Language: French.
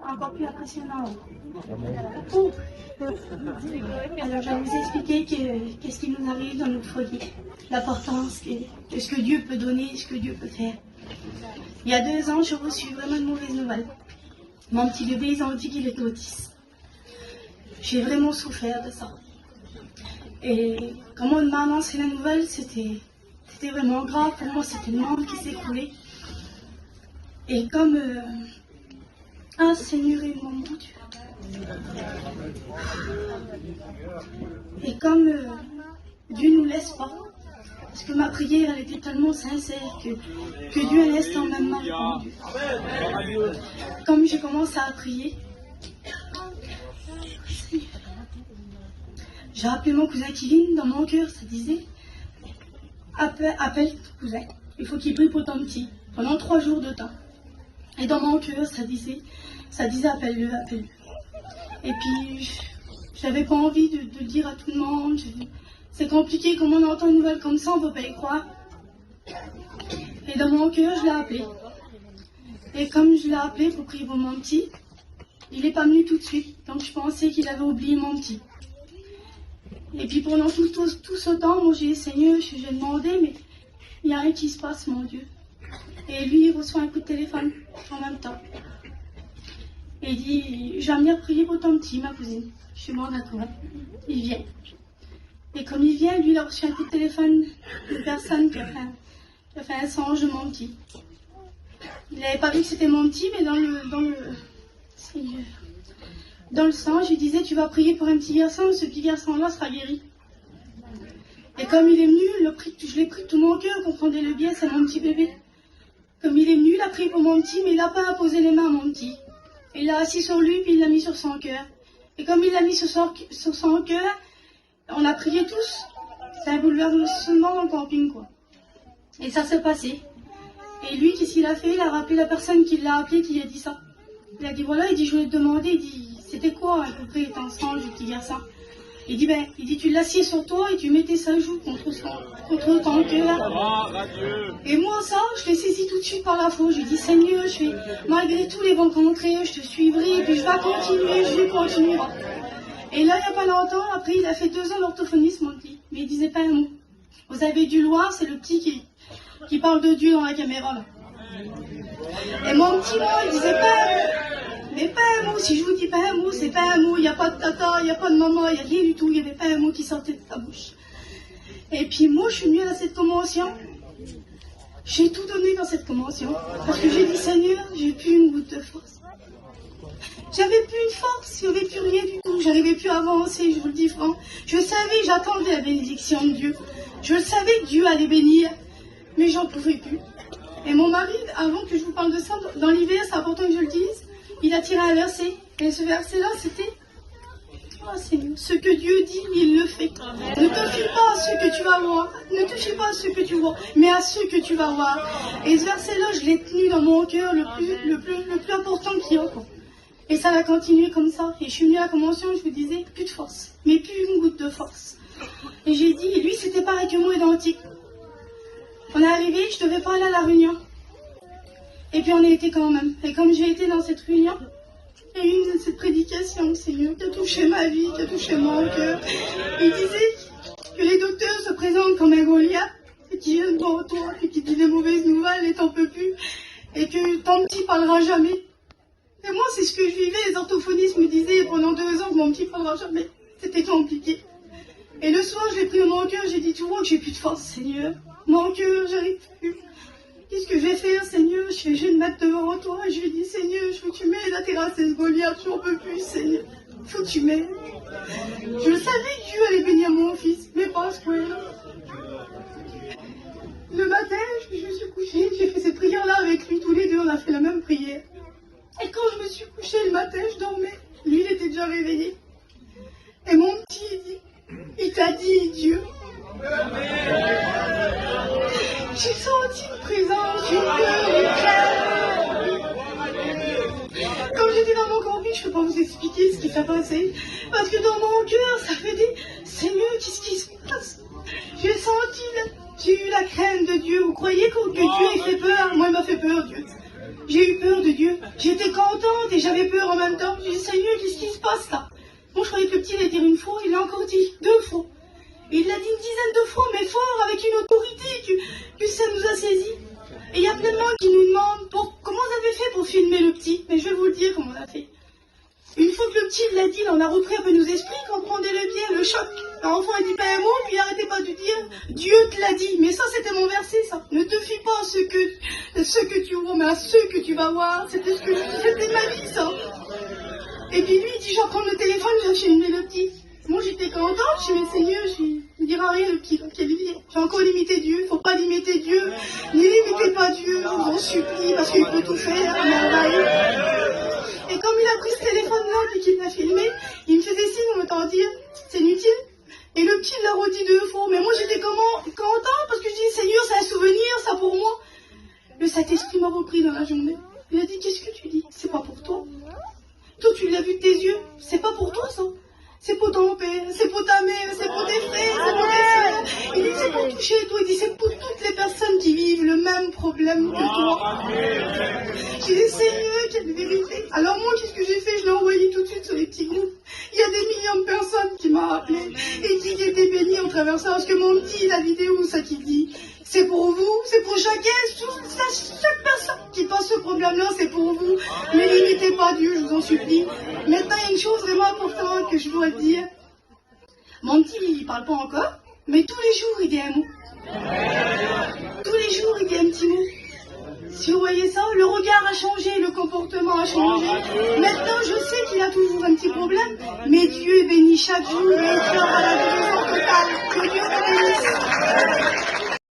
encore plus impressionnant. Oh. Alors, je vais vous expliquer qu'est-ce qui nous arrive dans notre foyer, l'importance de ce que Dieu peut donner, ce que Dieu peut faire. Il y a 2 ans, j'ai reçu vraiment de mauvaises nouvelles. Mon petit bébé, ils ont dit qu'il était autiste. J'ai vraiment souffert de ça. Et quand on m'a annoncé la nouvelle, c'était vraiment grave. Pour moi, c'était le monde qui s'écroulait. Et comme... Ah, Seigneur, mon Dieu. Et comme Dieu ne nous laisse pas, parce que ma prière, elle était tellement sincère que Dieu, un instant même m'a répondu. Comme j'ai commencé à prier, j'ai appelé mon cousin Kevin. Dans mon cœur, ça disait appelle ton cousin, il faut qu'il prie pour ton petit pendant 3 jours de temps. Et dans mon cœur, ça disait appelle-le, appelle-le. Et puis, je n'avais pas envie de le dire à tout le monde. C'est compliqué, comme on entend une nouvelle comme ça, on ne peut pas y croire. Et dans mon cœur, je l'ai appelé. Et comme je l'ai appelé pour prier pour mon petit, il n'est pas venu tout de suite. Donc je pensais qu'il avait oublié mon petit. Et puis pendant tout ce temps, moi j'ai dit, Seigneur, j'ai demandé, mais il n'y a rien qui se passe, mon Dieu. Et lui, il reçoit un coup de téléphone en même temps. Et il dit, je vais venir prier pour ton petit, ma cousine. Je suis bon, d'accord. Il vient. Et comme il vient, lui, il a reçu un coup de téléphone d'une personne qui a fait un songe de mon petit. Il n'avait pas vu que c'était mon petit, mais dans le songe, il disait, tu vas prier pour un petit garçon, ce petit garçon-là sera guéri. Et comme il est venu, je l'ai pris de tout mon cœur, comprenez-le bien, c'est mon petit bébé. Comme il est venu, il a prié pour mon petit, mais il n'a pas posé les mains à mon petit. Il l'a assis sur lui, puis il l'a mis sur son cœur. Et comme il l'a mis sur son cœur, on a prié tous. C'est un bouleversement dans le camping, quoi. Et ça s'est passé. Et lui, qu'est-ce qu'il a fait? Il a rappelé la personne qui l'a appelé, qui a dit ça. Il a dit, voilà, il dit, je voulais te demander, il dit, c'était quoi à peu près ton songe du petit garçon? Il dit, tu l'assieds sur toi et tu mettais sa joue contre ton cœur. Et moi, ça, je l'ai saisi tout de suite par la foi. Je lui ai dit, Seigneur, malgré tous les vents contraires, je te suivrai, et puis je vais continuer. Et là, il n'y a pas longtemps, après, il a fait 2 ans d'orthophonisme, mon petit. Mais il disait pas un mot. Vous avez dû le voir, c'est le petit qui parle de Dieu dans la caméra, là. Et mon petit, moi, il disait pas un mot. Mais pas un mot, si je vous dis pas un mot, c'est pas un mot, il n'y a pas de tata, il n'y a pas de maman, il n'y a rien du tout, il n'y avait pas un mot qui sortait de sa bouche. Et puis moi, je suis venue à cette convention, j'ai tout donné dans cette convention, parce que j'ai dit, Seigneur, j'ai plus une goutte de force. J'avais plus une force, j'avais plus rien du tout, j'arrivais plus à avancer, je vous le dis franc. Je savais, j'attendais la bénédiction de Dieu. Je savais que Dieu allait bénir, mais j'en pouvais plus. Et mon mari, avant que je vous parle de ça, dans l'hiver, c'est important que je le dise, il a tiré un verset. Et ce verset-là, c'était oh Seigneur, ce que Dieu dit, il le fait. Ne te fie pas à ce que tu vas voir. Ne te fie pas à ce que tu vois, mais à ce que tu vas voir. Et ce verset-là, je l'ai tenu dans mon cœur le plus important qu'il y a. Et ça va continuer comme ça. Et je suis venue à la convention, je vous disais, plus de force. Mais plus une goutte de force. Et j'ai dit, lui, c'était pareil que moi, identique. On est arrivé, je devais pas aller à la réunion. Et puis on y était quand même. Et comme j'ai été dans cette réunion, il y a eu cette prédication, Seigneur, qui a touché ma vie, qui a touché mon cœur. Il disait que les docteurs se présentent comme un Goliath, et qui vient devant toi, et qui dit des mauvaises nouvelles, et t'en peux plus, et que ton petit parlera jamais. Et moi, c'est ce que je vivais. Les orthophonistes me disaient pendant 2 ans que mon petit parlera jamais. C'était compliqué. Et le soir, je l'ai pris dans mon cœur, j'ai dit, tu vois que j'ai plus de force, Seigneur. Mon cœur, j'arrive plus. Qu'est-ce que je vais faire, Seigneur? Je vais me mettre devant toi et je lui dis, Seigneur, je veux que tu m'aides à terrasser ce Goliath, je n'en peux plus, Seigneur. Il faut que tu m'aides. Je savais que Dieu allait bénir mon fils, mais pas à ce point-là. Le matin, je me suis couchée, j'ai fait cette prière-là avec lui, tous les deux, on a fait la même prière. Et quand je me suis couchée le matin, je dormais. Lui, il était déjà réveillé. Et mon petit, il t'a dit, Dieu. J'ai senti une présence, une peur, une crainte. Comme j'étais dans mon camping, je ne peux pas vous expliquer ce qui s'est passé. Parce que dans mon cœur, ça fait des Seigneur, qu'est-ce qui se passe? J'ai eu la crainte de Dieu. Vous croyez que Dieu ait fait peur? Moi, il m'a fait peur, Dieu. J'ai eu peur de Dieu. J'étais content, contente et j'avais peur en même temps. Je dis, Seigneur, qu'est-ce qui se passe là? Moi, je croyais que le petit allait dire une fois, il l'a encore dit 2 fois. Et il l'a dit une dizaine de fois, mais fort, avec une autorité que ça nous a saisis. Et il y a plein de monde qui nous demandent comment vous avez fait pour filmer le petit. Mais je vais vous le dire comment on a fait. Une fois que le petit l'a dit, là, on a repris un peu nos esprits, comprenez-le bien, le choc. L'enfant a dit pas un mot, puis il arrêtait pas de dire, Dieu te l'a dit. Mais ça, c'était mon verset, ça. Ne te fie pas à ce que tu vois, mais à ceux que tu vas voir. C'était c'était ma vie, ça. Et puis lui, il dit, je vais prendre le téléphone, je vais filmer le petit. Moi, j'étais contente, je suis Seigneur, il dira rien, le petit, quelle vie. J'ai encore limité Dieu, faut pas limiter Dieu. Ne limitez pas Dieu, je vous en supplie, parce qu'il peut tout faire, à merveille. Et comme il a pris ce téléphone-là, puis qu'il l'a filmé, il me faisait signe en m'entendant dire, c'est inutile. Et le petit l'a redit 2 fois. Mais moi, j'étais content, parce que je dis, Seigneur, c'est un souvenir, ça pour moi. Le Saint-Esprit m'a repris dans la journée. Il a dit, qu'est-ce que tu dis? C'est pas pour toi. Toi, tu l'as vu de tes yeux. C'est pas pour toi, ça. C'est pour ton père, c'est pour ta mère, c'est pour tes frères, c'est pour tes soeurs. Il dit, c'est pour toucher toi. Il dit, c'est pour toutes les personnes qui vivent le même problème que toi. J'ai dit, Seigneur, quelle vérité. Alors moi, qu'est-ce que j'ai fait? Je l'ai envoyé tout de suite sur les petits groupes. Il y a des millions de personnes qui m'ont appelé et qui étaient bénies en traversant. Parce que mon petit, la vidéo, ça qui dit, c'est pour vous, c'est pour chacun, chaque personne qui passe ce problème-là, c'est pour vous. Ne limitez pas Dieu, je vous en supplie. Maintenant, il y a une chose vraiment importante que je dois dire. Mon petit, il parle pas encore, mais tous les jours, il dit un mot. Tous les jours, il dit un petit mot. Si vous voyez ça, le regard a changé, le comportement a changé. Maintenant, je sais qu'il a toujours un petit problème, mais Dieu bénit chaque jour et il fera la guérison totale. Que Dieu le bénisse.